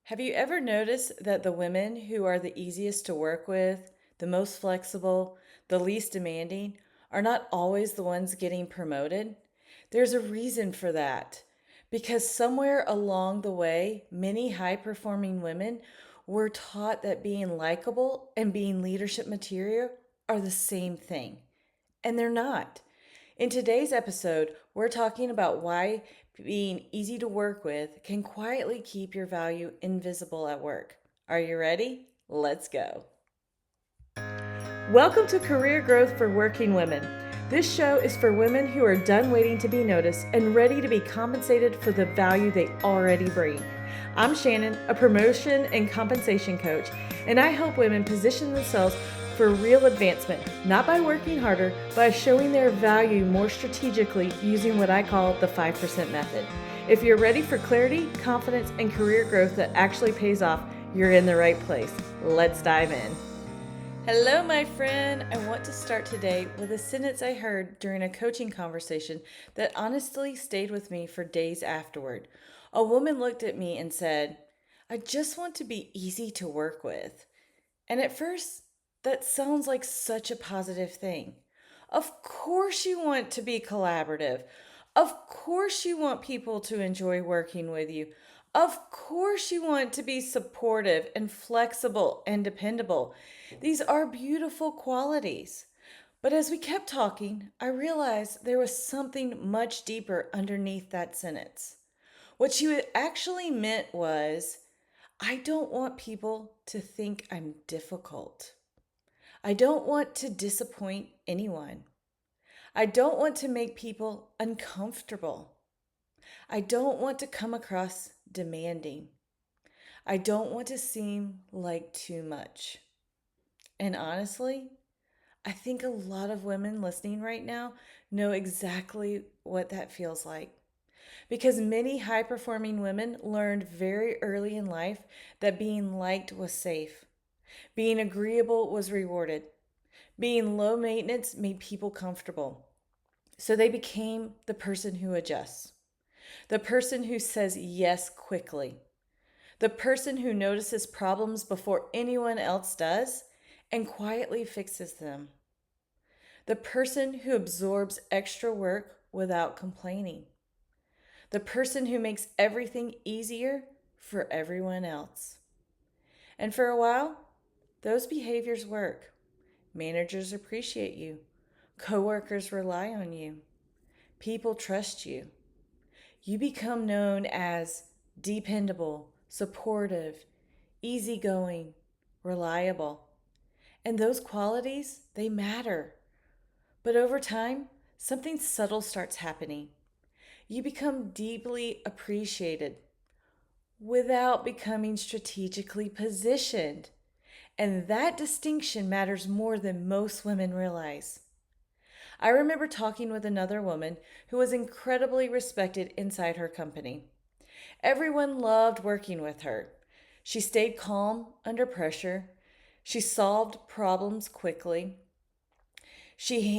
Have you ever noticed that the women who are the easiest to work with, the most flexible, the least demanding, are not always the ones getting promoted? There's a reason for that. Because somewhere along the way, many high performing women were taught that being likable and being leadership material are the same thing. And they're not. In today's episode, we're talking about why being easy to work with can quietly keep your value invisible at work. Are you ready? Let's go. Welcome to Career Growth for Working Women. This show is for women who are done waiting to be noticed and ready to be compensated for the value they already bring. I'm Shannon, a promotion and compensation coach, and I help women position themselves for real advancement, not by working harder, but by showing their value more strategically using what I call the 5% method. If you're ready for clarity, confidence, and career growth that actually pays off, you're in the right place. Let's dive in. Hello, my friend. I want to start today with a sentence I heard during a coaching conversation that honestly stayed with me for days afterward. A woman looked at me and said, "I just want to be easy to work with." And at first, that sounds like such a positive thing. Of course, you want to be collaborative. Of course, you want people to enjoy working with you. Of course, you want to be supportive and flexible and dependable. These are beautiful qualities. But as we kept talking, I realized there was something much deeper underneath that sentence. What she actually meant was, I don't want people to think I'm difficult. I don't want to disappoint anyone. I don't want to make people uncomfortable. I don't want to come across demanding. I don't want to seem like too much. And honestly, I think a lot of women listening right now know exactly what that feels like. Because many high performing women learned very early in life that being liked was safe, being agreeable was rewarded, being low maintenance made people comfortable. So they became the person who adjusts, the person who says yes quickly, the person who notices problems before anyone else does and quietly fixes them, the person who absorbs extra work without complaining, the person who makes everything easier for everyone else. And for a while, those behaviors work. Managers appreciate you. Coworkers rely on you. People trust you. You become known as dependable, supportive, easygoing, reliable. And those qualities, they matter. But over time, something subtle starts happening. You become deeply appreciated without becoming strategically positioned. And that distinction matters more than most women realize. I remember talking with another woman who was incredibly respected inside her company. Everyone loved working with her. She stayed calm under pressure. She solved problems quickly. She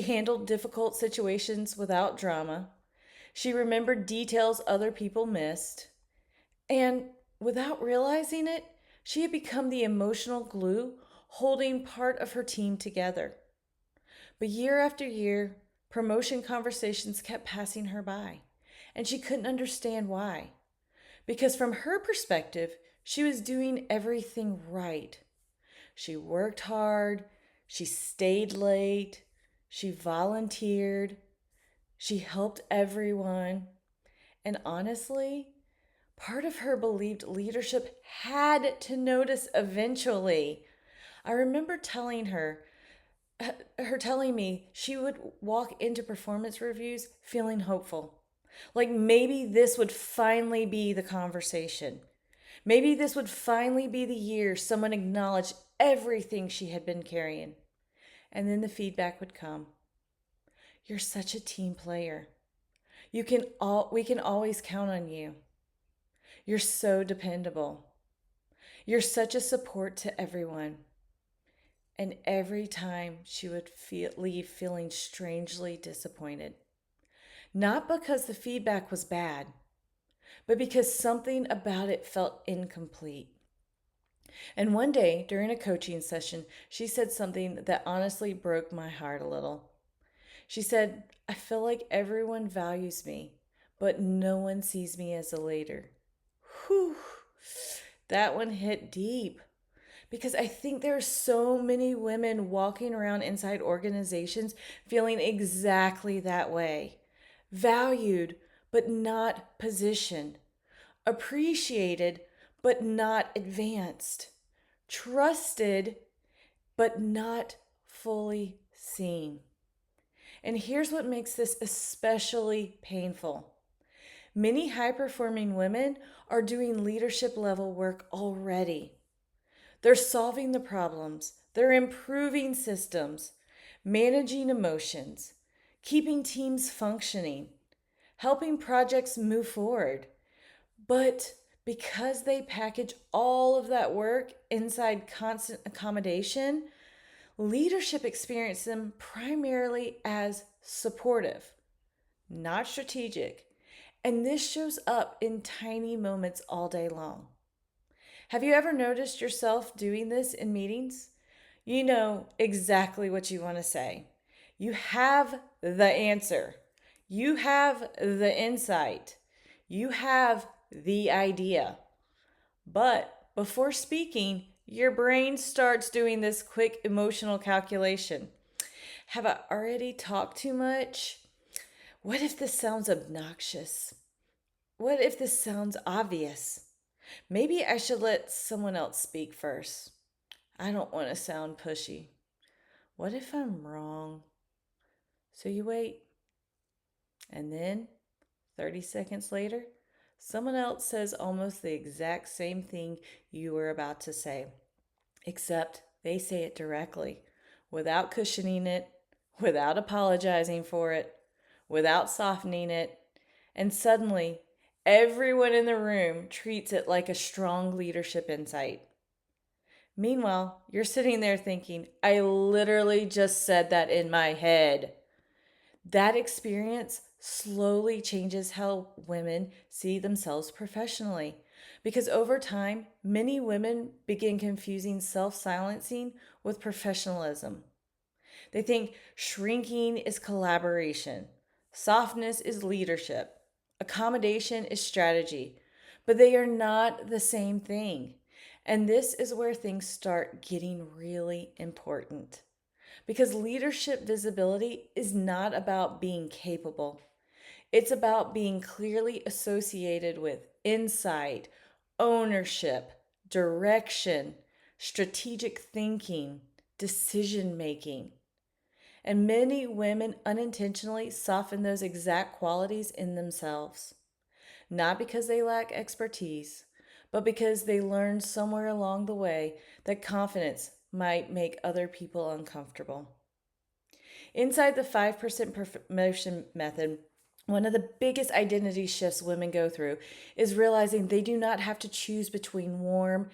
handled difficult situations without drama. She remembered details other people missed. And without realizing it, she had become the emotional glue holding part of her team together. But year after year, promotion conversations kept passing her by, and she couldn't understand why. Because from her perspective, she was doing everything right. She worked hard, she stayed late, she volunteered, she helped everyone. And honestly, part of her believed leadership had to notice eventually. I remember her telling me she would walk into performance reviews feeling hopeful. Like maybe this would finally be the conversation. Maybe this would finally be the year someone acknowledged everything she had been carrying. And then the feedback would come. You're such a team player. We can always count on you. You're so dependable. You're such a support to everyone. And every time she would leave feeling strangely disappointed. Not because the feedback was bad, but because something about it felt incomplete. And one day during a coaching session, she said something that honestly broke my heart a little. She said, I feel like everyone values me, but no one sees me as a leader. Whew, that one hit deep because I think there are so many women walking around inside organizations feeling exactly that way. Valued, but not positioned. Appreciated, but not advanced. Trusted, but not fully seen. And here's what makes this especially painful. Many high performing women are doing leadership level work already. They're solving the problems, they're improving systems, managing emotions, keeping teams functioning, helping projects move forward. But because they package all of that work inside constant accommodation, leadership experiences them primarily as supportive, not strategic. And this shows up in tiny moments all day long. Have you ever noticed yourself doing this in meetings? You know exactly what you want to say. You have the answer. You have the insight. You have the idea. But before speaking, your brain starts doing this quick emotional calculation. Have I already talked too much? What if this sounds obnoxious? What if this sounds obvious? Maybe I should let someone else speak first. I don't want to sound pushy. What if I'm wrong? So you wait. And then, 30 seconds later, someone else says almost the exact same thing you were about to say, except they say it directly, without cushioning it, without apologizing for it, without softening it. And suddenly, everyone in the room treats it like a strong leadership insight. Meanwhile, you're sitting there thinking, I literally just said that in my head. That experience slowly changes how women see themselves professionally. Because over time, many women begin confusing self silencing with professionalism. They think shrinking is collaboration, softness is leadership, accommodation is strategy, but they are not the same thing. And this is where things start getting really important. Because leadership visibility is not about being capable, it's about being clearly associated with insight, ownership, direction, strategic thinking, decision making. And many women unintentionally soften those exact qualities in themselves, not because they lack expertise, but because they learned somewhere along the way that confidence might make other people uncomfortable. Inside the 5% promotion method, one of the biggest identity shifts women go through is realizing they do not have to choose between warm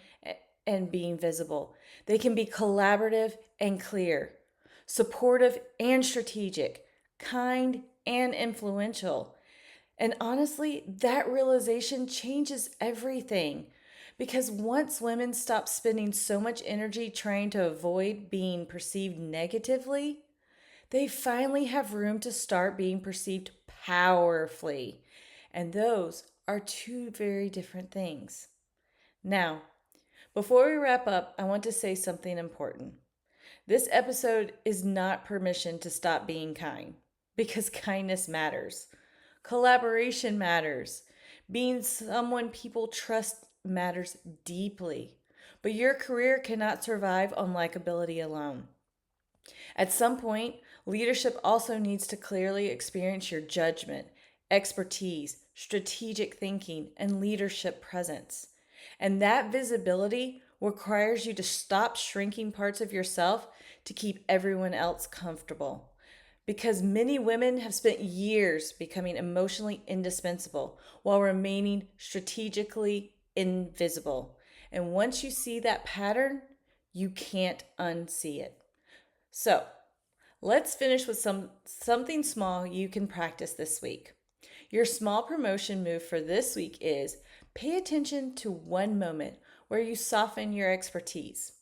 and being visible. They can be collaborative and clear, supportive and strategic, kind and influential. And honestly, that realization changes everything. Because once women stop spending so much energy trying to avoid being perceived negatively, they finally have room to start being perceived powerfully. And those are two very different things. Now, before we wrap up, I want to say something important. This episode is not permission to stop being kind, because kindness matters. Collaboration matters. Being someone people trust matters deeply. But your career cannot survive on likability alone. At some point, leadership also needs to clearly experience your judgment, expertise, strategic thinking, and leadership presence. And that visibility requires you to stop shrinking parts of yourself to keep everyone else comfortable. Because many women have spent years becoming emotionally indispensable while remaining strategically invisible. And once you see that pattern, you can't unsee it. So, let's finish with something small you can practice this week. Your small promotion move for this week is pay attention to one moment where you soften your expertise.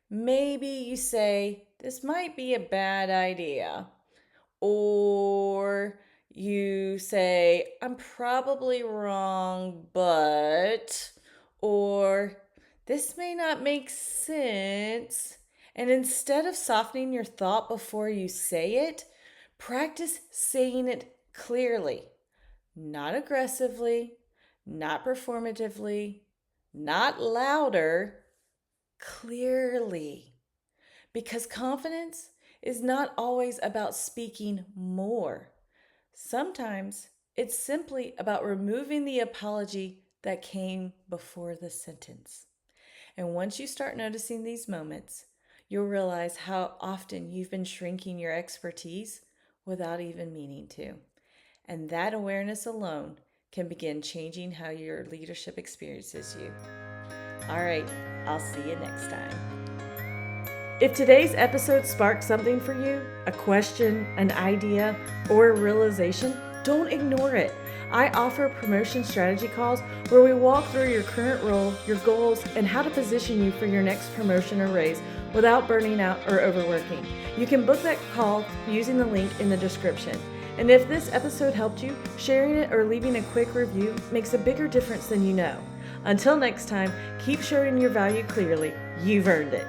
Maybe you say, "This might be a bad idea." Or you say, "I'm probably wrong, but," or "this may not make sense." And instead of softening your thought before you say it, practice saying it clearly, not aggressively, not performatively, not louder, clearly. Because confidence is not always about speaking more. Sometimes it's simply about removing the apology that came before the sentence. And once you start noticing these moments, you'll realize how often you've been shrinking your expertise without even meaning to. And that awareness alone can begin changing how your leadership experiences you. All right, I'll see you next time. If today's episode sparked something for you, a question, an idea, or a realization, don't ignore it. I offer promotion strategy calls where we walk through your current role, your goals, and how to position you for your next promotion or raise without burning out or overworking. You can book that call using the link in the description. And if this episode helped you, sharing it or leaving a quick review makes a bigger difference than you know. Until next time, keep showing your value clearly. You've earned it.